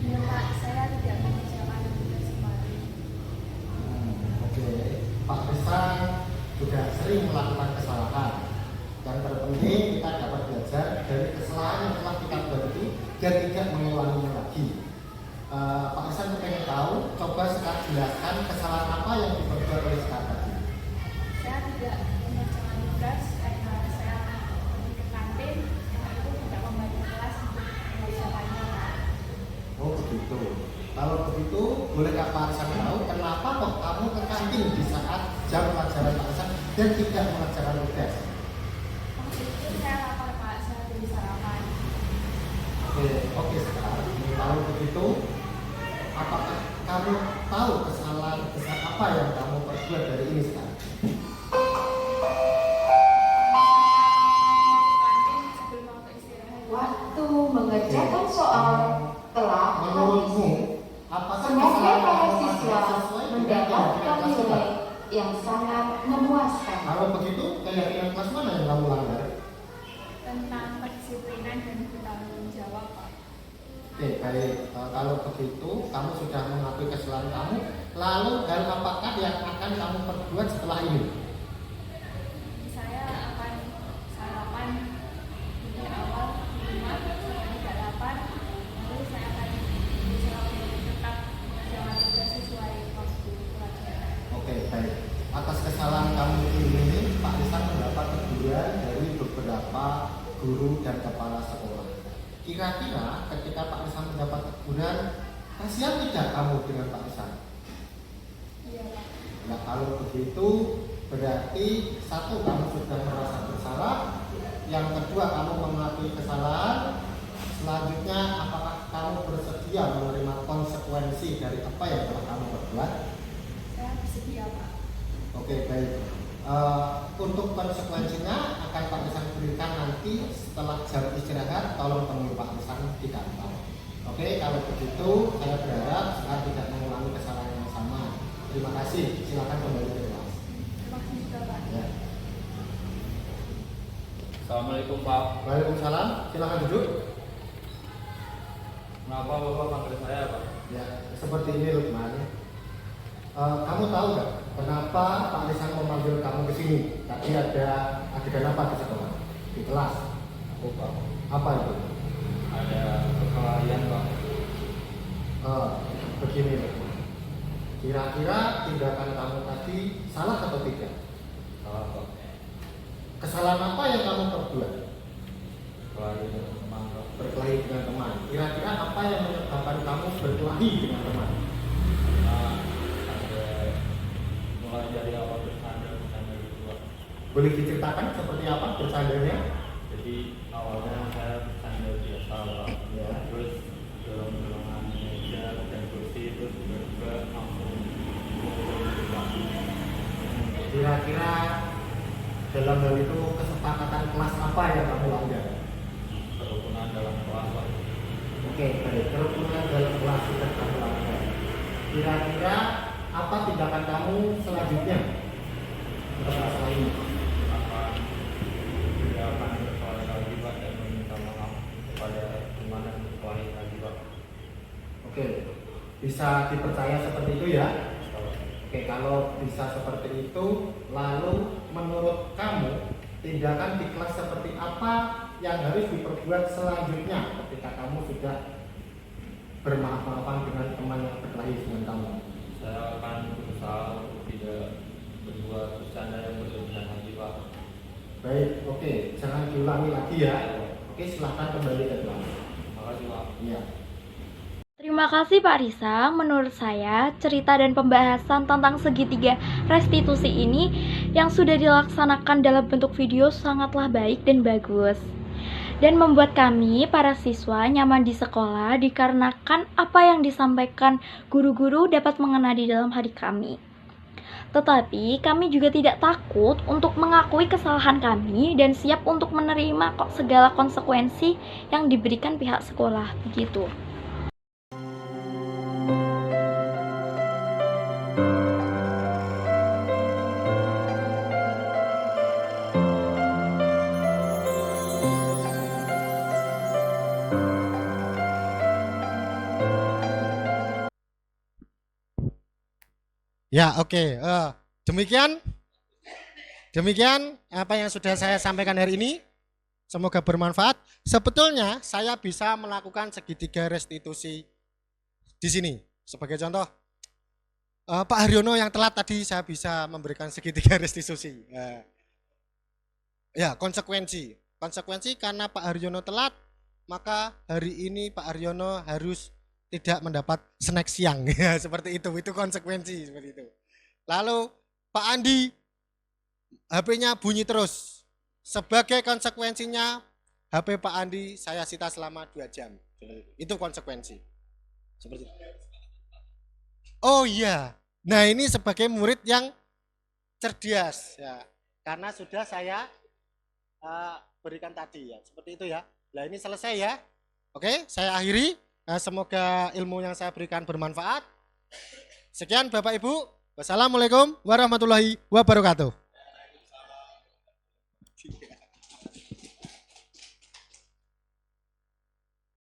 Ya Pak, saya tidak mengerjakan tugas kemarin. Oke, Pak Risan juga sering melakukan kesalahan. Yang terpenting kita dapat belajar dari kesalahan yang telah kita buat itu dan tidak mengulanginya lagi. Pak Risan ingin tahu, coba Sekar jelaskan kesalahan apa yang diperbuat oleh Sekar tadi. Saya tidak mengerjakan tugas karena saya pergi ke kantin yang itu tidak membantu kelas untuk mengerjakannya Pak. Oh begitu. Kalau begitu, bolehkah Pak Risan tahu kenapa kok kamu ke kantin di saat jam pelajaran Pak Risan dan tidak mengerjakan tugas? Waktu itu saya lapar Pak, saya beli sarapan. Oke Sekar. Kalau begitu, apakah kamu tahu kesalahan besar apa yang kamu perbuat dari ini sekarang? Kantin sebelum waktu istirahat. Waktu mengerjakan soal telah habis. Menurutmu, apakah Semoga kesalahan para kamu siswa sesuai dengan keyakinan mendapatkan kelas nilai kita? yang sangat memuaskan. Kalau begitu, keyakinan kelas mana yang kamu langgar? Tentang kedisiplinan dan bertanggung jawab Pak. Oke, baik. Kalau begitu, kamu sudah mengakui kesalahan kamu. Lalu, hal apakah yang akan kamu perbuat setelah ini? Saya akan sarapan di awal di rumah sampai jam 8, lalu saya akan berusaha untuk tetap mengerjakan tugas sesuai waktu pelajaran. Oke, baik. Atas kesalahan kamu ini, Pak Risan mendapat teguran dari beberapa guru dan kepala sekolah. Kira-kira ketika Pak Risan mendapat teguran, kasihan tidak kamu dengan Pak Risan? Iya Pak. Nah, kalau begitu berarti satu, kamu sudah merasa bersalah. Yang kedua, kamu mengakui kesalahan. Selanjutnya, apakah kamu bersedia menerima konsekuensi dari apa yang telah kamu perbuat? Saya bersedia Pak. Oke, baik. Untuk konsekuensinya akan Pak Risan berikan nanti setelah jam istirahat. Tolong temui Pak Risan di kantor. Oke, kalau begitu saya berharap saya tidak mengulangi kesalahan yang sama. Terima kasih. Silakan kembali ke kelas. Terima kasih juga Pak. Ya. Assalamualaikum Pak. Waalaikumsalam. Silakan duduk. Kenapa Bapak panggil saya Pak? Ya, seperti ini Lukman. Kamu tahu nggak kenapa Pak Risan memanggil kamu ke sini? Tadi ada adegan apa di sekolah? Di kelas. Aku Pak. Apa itu? Ada perkelahian Pak. Begini Lukman. Kira-kira tindakan kamu tadi salah atau tidak? Salah Pak. Kesalahan apa yang kamu perbuat? Perkelahian dengan teman Pak. Berkelahi dengan teman. Kira-kira apa yang menyebabkan kamu berkelahi dengan teman? Nah, ada mulai dari awal bercanda gitu Pak. Boleh diceritakan seperti apa bercandanya? Jadi awalnya saya bercanda biasa Pak. Ya. Terus dorong-dorongan meja dan kursi terus tiba-tiba langsung pukul Pak. Kira-kira dalam hal itu kesepakatan kelas apa yang kamu langgar? Kerukunan dalam kelas Pak. Oke, baik. Kerukunan dalam kelas sudah kamu langgar. Kira-kira apa tindakan kamu selanjutnya untuk masalah ini? Akan tidak akan berkelahi lagi Pak dan meminta maaf kepada teman yang berkelahi lagi Pak. Oke, bisa dipercaya seperti itu ya? Oke, kalau bisa seperti itu, lalu menurut kamu tindakan di kelas seperti apa yang harus diperbuat selanjutnya ketika kamu sudah bermaaf-maafan dengan teman yang berkelahi dengan kamu? Saya akan berusaha untuk tidak berbuat bercanda yang berlebihan lagi Pak. Baik, oke, jangan diulangi lagi ya. Oke, silahkan kembali ke kelas. Terima kasih Pak. Iya. Terima kasih Pak Risang. Menurut saya, cerita dan pembahasan tentang segitiga restitusi ini yang sudah dilaksanakan dalam bentuk video sangatlah baik dan bagus. Dan membuat kami, para siswa, nyaman di sekolah dikarenakan apa yang disampaikan guru-guru dapat mengena di dalam hati kami. Tetapi kami juga tidak takut untuk mengakui kesalahan kami dan siap untuk menerima kok segala konsekuensi yang diberikan pihak sekolah. Begitu. Ya, oke. Demikian apa yang sudah saya sampaikan hari ini. Semoga bermanfaat. Sebetulnya saya bisa melakukan segitiga restitusi di sini. Sebagai contoh, Pak Haryono yang telat tadi saya bisa memberikan segitiga restitusi. Ya, konsekuensi karena Pak Haryono telat, maka hari ini Pak Haryono harus tidak mendapat snack siang. Ya, seperti itu konsekuensi seperti itu. Lalu Pak Andi HP-nya bunyi terus. Sebagai konsekuensinya HP Pak Andi saya sita selama 2 jam. Itu konsekuensi. Seperti itu. Oh iya. Nah, ini sebagai murid yang cerdas ya. Karena sudah saya berikan tadi ya. Seperti itu ya. Nah, ini selesai ya. Oke, saya akhiri. Semoga ilmu yang saya berikan bermanfaat. Sekian Bapak Ibu. Wassalamualaikum warahmatullahi wabarakatuh.